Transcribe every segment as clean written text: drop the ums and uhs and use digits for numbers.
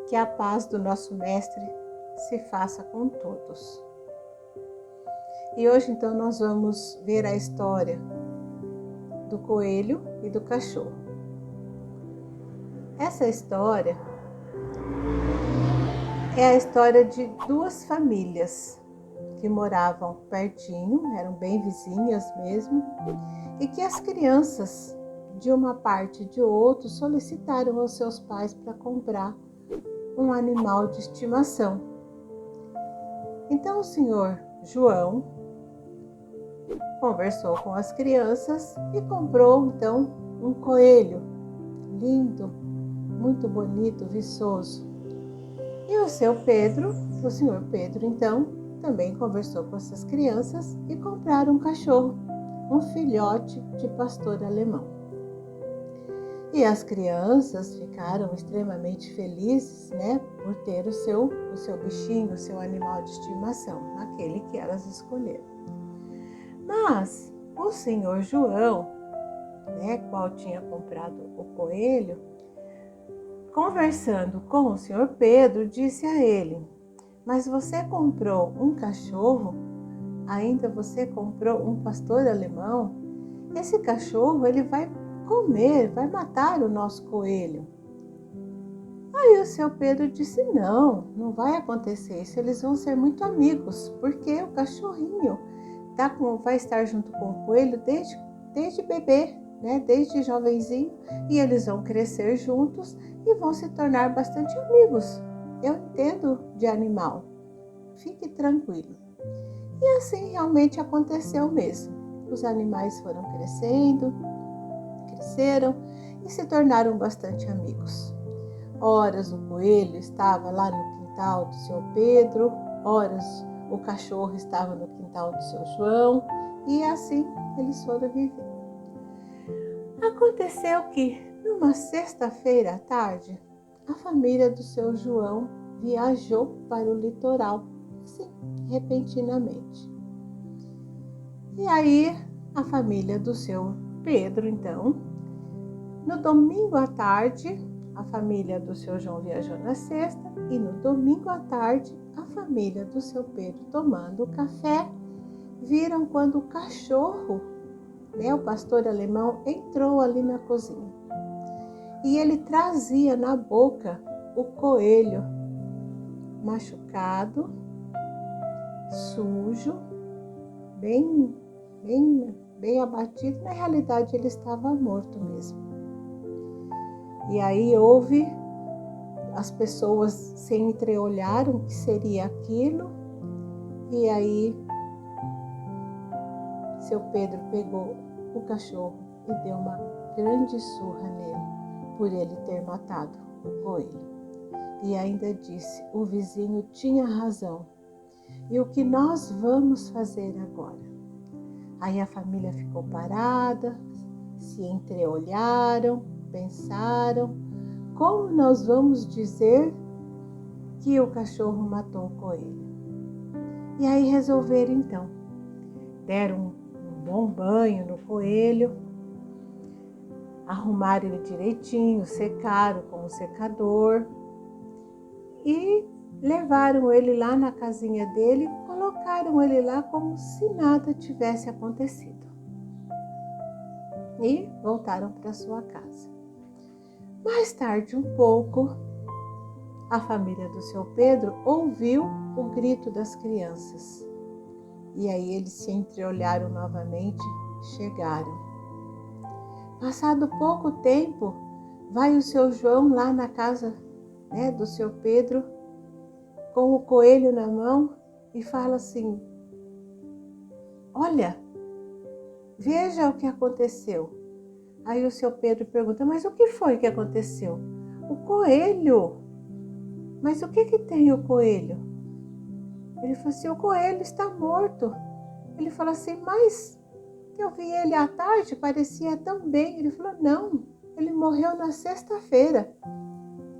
Que a paz do nosso Mestre se faça com todos. E hoje então nós vamos ver a história do coelho e do cachorro. Essa história é a história de duas famílias que moravam pertinho, eram bem vizinhas mesmo, e que as crianças de uma parte e de outro solicitaram aos seus pais para comprar um animal de estimação. Então o senhor João conversou com as crianças e comprou então um coelho lindo, muito bonito, viçoso. E o senhor Pedro então, também conversou com essas crianças e compraram um cachorro, um filhote de pastor alemão. E as crianças ficaram extremamente felizes, por ter o seu bichinho, o seu animal de estimação, aquele que elas escolheram. Mas o senhor João, qual tinha comprado o coelho, conversando com o senhor Pedro, disse a ele: mas você comprou um cachorro? Ainda você comprou um pastor alemão? Esse cachorro, ele vai comer, vai matar o nosso coelho. Aí o seu Pedro disse: não vai acontecer isso, eles vão ser muito amigos, porque o cachorrinho vai estar junto com o coelho desde bebê, desde jovenzinho, e eles vão crescer juntos e vão se tornar bastante amigos. Eu entendo de animal, fique tranquilo. E assim realmente aconteceu mesmo. Os animais foram cresceram e se tornaram bastante amigos. Horas o coelho estava lá no quintal do seu Pedro, horas o cachorro estava no quintal do seu João, e assim eles foram vivendo. Aconteceu que, numa sexta-feira à tarde, a família do seu João viajou para o litoral, assim, repentinamente. E aí, a família do seu Pedro, então, no domingo à tarde, a família do seu João viajou na sexta, e no domingo à tarde, a família do seu Pedro, tomando café, viram quando o cachorro, o pastor alemão, entrou ali na cozinha. E ele trazia na boca o coelho machucado, sujo, bem abatido. Na realidade, ele estava morto mesmo. E aí as pessoas se entreolharam o que seria aquilo, e aí seu Pedro pegou o cachorro e deu uma grande surra nele por ele ter matado o coelho. E ainda disse: o vizinho tinha razão. E o que nós vamos fazer agora? Aí a família ficou parada, se entreolharam, pensaram: como nós vamos dizer que o cachorro matou o coelho? E aí resolveram então, deram um bom banho no coelho, arrumaram ele direitinho, secaram com o secador e levaram ele lá na casinha dele, colocaram ele lá como se nada tivesse acontecido. E voltaram para sua casa. Mais tarde um pouco, a família do seu Pedro ouviu o grito das crianças. E aí eles se entreolharam novamente, chegaram. Passado pouco tempo, vai o seu João lá na casa do seu Pedro, com o coelho na mão, e fala assim: olha, veja o que aconteceu. Aí o seu Pedro pergunta: mas o que foi que aconteceu? O coelho. Mas o que tem o coelho? Ele falou assim: o coelho está morto. Ele falou assim: mas eu vi ele à tarde, parecia tão bem. Ele falou: não, ele morreu na sexta-feira.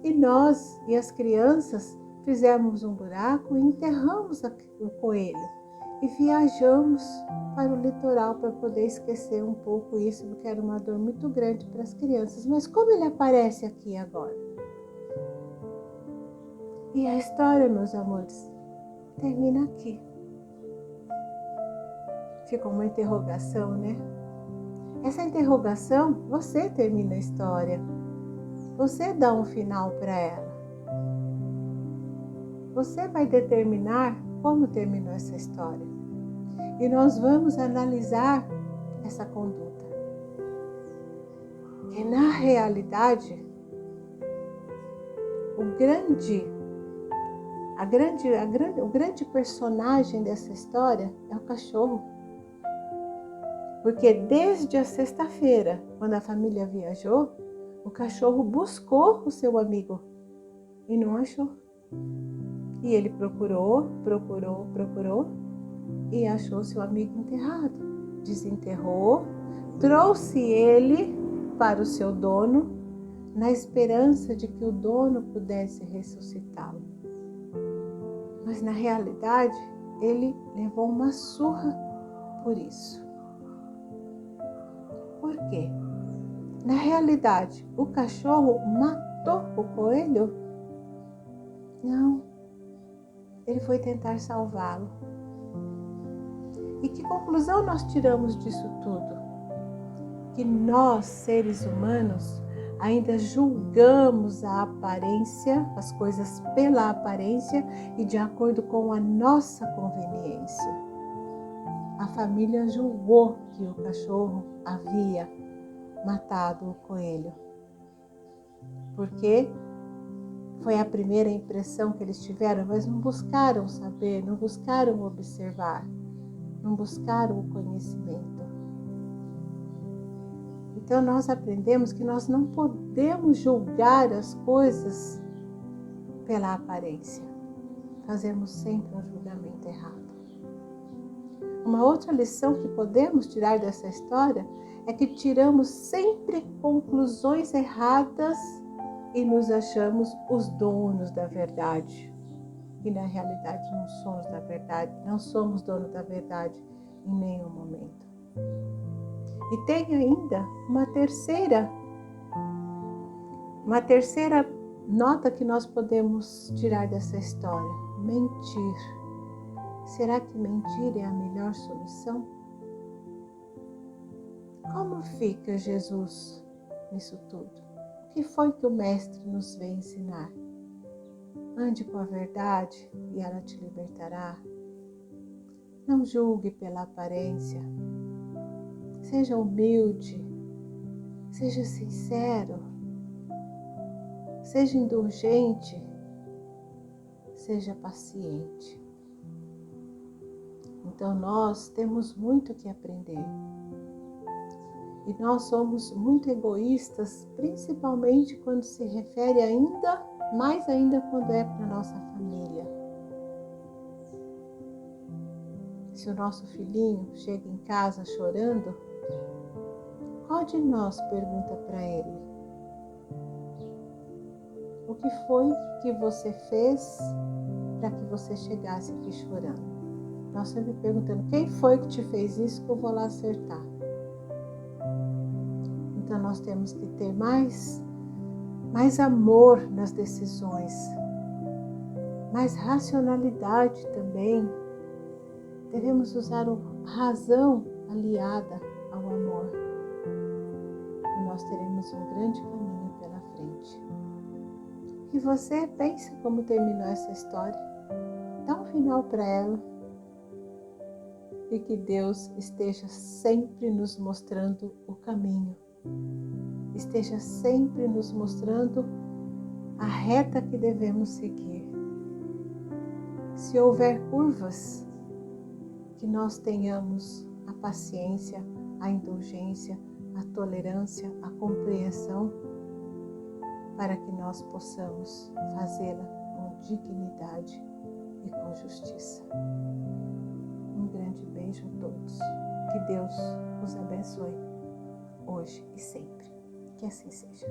E nós e as crianças fizemos um buraco e enterramos o coelho. E viajamos para o litoral para poder esquecer um pouco isso, porque era uma dor muito grande para as crianças. Mas como ele aparece aqui agora? E a história, meus amores, termina aqui. Ficou uma interrogação, né? Essa interrogação, você termina a história. Você dá um final para ela. Você vai determinar como terminou essa história. E nós vamos analisar essa conduta. E na realidade, o grande personagem dessa história é o cachorro. Porque desde a sexta-feira, quando a família viajou, o cachorro buscou o seu amigo e não achou. E ele procurou e achou seu amigo enterrado. Desenterrou, trouxe ele para o seu dono, na esperança de que o dono pudesse ressuscitá-lo. Mas na realidade, ele levou uma surra por isso. Por quê? Na realidade, o cachorro matou o coelho? Não. Ele foi tentar salvá-lo. E que conclusão nós tiramos disso tudo? Que nós, seres humanos, ainda julgamos a aparência, as coisas pela aparência e de acordo com a nossa conveniência. A família julgou que o cachorro havia matado o coelho. Porque foi a primeira impressão que eles tiveram, mas não buscaram saber, não buscaram observar, não buscaram o conhecimento. Então nós aprendemos que nós não podemos julgar as coisas pela aparência. Fazemos sempre um julgamento errado. Uma outra lição que podemos tirar dessa história é que tiramos sempre conclusões erradas e nos achamos os donos da verdade. E na realidade não somos da verdade, não somos donos da verdade em nenhum momento. E tem ainda uma terceira nota que nós podemos tirar dessa história: mentir. Será que mentir é a melhor solução? Como fica Jesus nisso tudo? O que foi que o Mestre nos veio ensinar? Ande com a verdade e ela te libertará. Não julgue pela aparência. Seja humilde. Seja sincero. Seja indulgente. Seja paciente. Então nós temos muito que aprender. E nós somos muito egoístas, principalmente quando se refere mais ainda quando é para a nossa família. Se o nosso filhinho chega em casa chorando, qual de nós pergunta para ele: o que foi que você fez para que você chegasse aqui chorando? Nós sempre perguntando: quem foi que te fez isso que eu vou lá acertar? Então nós temos que ter mais amor nas decisões, mais racionalidade também. Devemos usar a razão aliada ao amor. E nós teremos um grande caminho pela frente. E você pensa como terminou essa história. Dá um final para ela. E que Deus esteja sempre nos mostrando o caminho. Esteja sempre nos mostrando a reta que devemos seguir. Se houver curvas, que nós tenhamos a paciência, a indulgência, a tolerância, a compreensão, para que nós possamos fazê-la com dignidade e com justiça. Um grande beijo a todos. Que Deus os abençoe, hoje e sempre. Que assim seja.